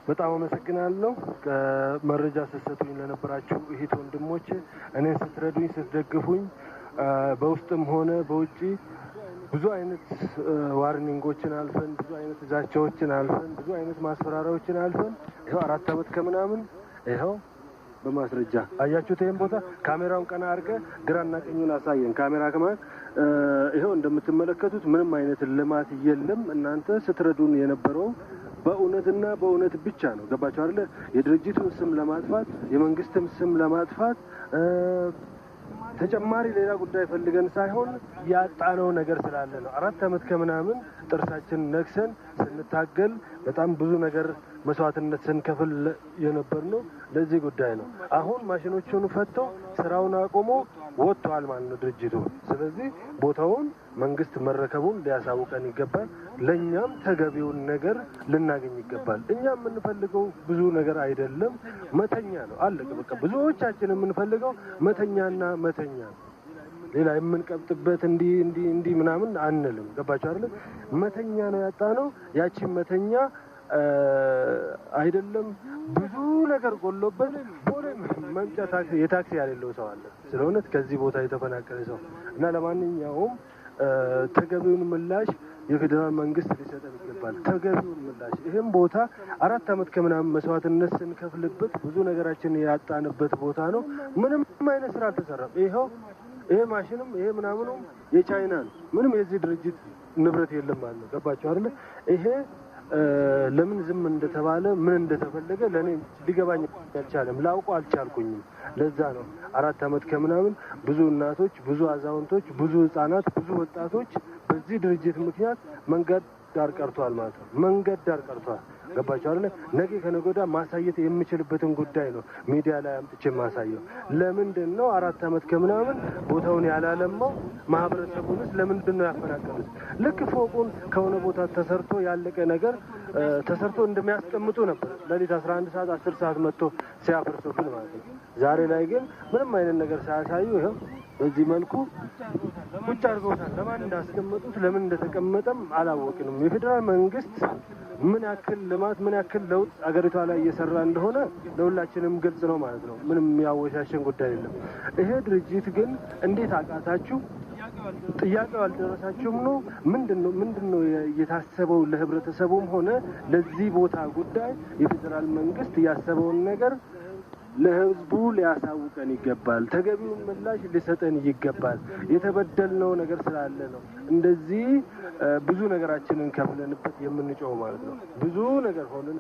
በጣም አመሰግናለሁ ከመረጃ ሰሰቱኝ ለነበራችሁ እህት ወንድሞቼ እኔን ስትረዱኝ ስትደግፉኝ በውስጥም ሆነ በውጪ ብዙ አይነት ዋርኒንጎችን አልፈን ብዙ አይነት ዛቻዎችን አልፈን ብዙ አይነት ማስፈራሪያዎችን አልፈን ይሄው 4 አመት ከምናምን ይሄው በማስረጃ አያችሁት ይሄን ቦታ ካሜራውን ቀና አርገ ግራና ቀኙን አሳየን ካሜራ ከማን ይሄው እንደምትመለከቱት ምንም አይነት ልማት የለም እናንተ ስትረዱን የነበረው በእውነትና በእውነት ብቻ ነው ገባችሁ አይደል የድርጅቱን ስም ለማጥፋት የመንግስትም ስም ለማጥፋት ተጨማሪ ሌላ ጉዳይ ፈልገን ሳይሆን ያጣነው ነገር ስላለ ነው 4 አመት ከምናምን ጥርሳችን ነክሰን ስንታገል በጣም ብዙ ነገር መስዋዕትነት ስንከፍል የነበርነው ለዚህ ጉዳይ ነው አሁን ማሽኖቹን ፈቶ ስራውን አቆሞ ወጥቷል ማለት ነው ድርጅቱ ስለዚህ ቦታውን መንግስት መረከቡን ሊያሳውቀን ይገባል ለኛም ተገቢውን ነገር ልናገኝ ይገባል እኛም የምንፈልገው ብዙ ነገር አይደለም መተኛ ነው አለቀ በቃ ብዙዎቻችን የምንፈልገው መተኛና መተኛ ሌላ የምንቀብጥበት እንዲ ምናምን አንልም ገባችሁ አይደል መተኛ ነው ያጣነው ያቺ መተኛ አይደለም ብዙ ነገር ጎሎበት ቦሌ መምጫ ታክሲ የታክሲ ያለው ሰው አለ ስለሆነ ከዚህ ቦታ የተፈናቀለ ሰው እና ለማንኛውም ተገቢውን ምላሽ የፌደራል መንግስት ሊሰጠን ይገባል ተገቢውን ምላሽ ይሄን ቦታ 4 አመት ከምናምን መስዋዕትነት ስንከፍልበት ብዙ ነገራችን ያጣንበት ቦታ ነው ምንም አይነት ስራ አልተሰራም ይሄው ይሄ ማሽንም ይሄ ምናምኑም የቻይና ነው ምንም የዚህ ድርጅት ንብረት የለም ማለት ነው ገባችሁ አይደል ይሄ ለምን ዝም እንደተባለ ምን እንደተፈለገ ለኔ ሊገባኝ አልቻለም ላውቀው አልቻልኩኝም ለዛ ነው 4 አመት ከምናምን ብዙ እናቶች ብዙ አዛውንቶች ብዙ ህፃናት ብዙ ወጣቶች በዚህ ድርጅት ምክንያት መንገድ ዳር ቀርቷል ማለት ነው መንገድ ዳር ቀርቷል ገባችሁ አይደል ነገ ከነገዳ ማሳየት የሚችልበትን ጉዳይ ነው ሚዲያ ላይ አምጥቼ ማሳየው ለምንድን ነው 4 አመት ከምናምን ቦታውን ያላለማው ማህበረሰቡንስ ለምንድን ነው ያፈናቀሉት ልክ ፎቁን ከሆነ ቦታ ተሰርቶ ያለቀ ነገር ተሰርቶ እንደሚያስቀምጡ ነበር ለሊት 11 ሰዓት 10 ሰዓት መጥቶ ሲያፈርሱብን ማለት ነው ዛሬ ላይ ግን ምንም አይነት ነገር ሳያሳዩ ይሄው በዚህ መልኩ ቁጭ አድርገውታል ለማን እንዳስቀመጡት ለምን እንደተቀመጠም አላወቅንም የፌደራል መንግስት ምን ያክል ልማት ምን ያክል ለውጥ አገሪቷ ላይ እየሰራ እንደሆነ ለሁላችንም ግልጽ ነው ማለት ነው ምንም ያወሻሸን ጉዳይ የለም ይሄ ድርጅት ግን እንዴት አቃታችሁ ጥያቄው አልደረሳችሁም ነው ምንድነው የታሰበው ለህብረተሰቡም ሆነ ለዚህ ቦታ ጉዳይ የፌደራል መንግስት ያሰበውን ነገር ለህዝቡ ሊያሳውቀን ይገባል ተገቢውን ምላሽ ሊሰጠን ይገባል የተበደልነው ነገር ስላለ ነው እንደዚህ ብዙ ነገራችንን ከፍለንበት የምንጮው ማለት ነው ብዙ ነገር ሆነን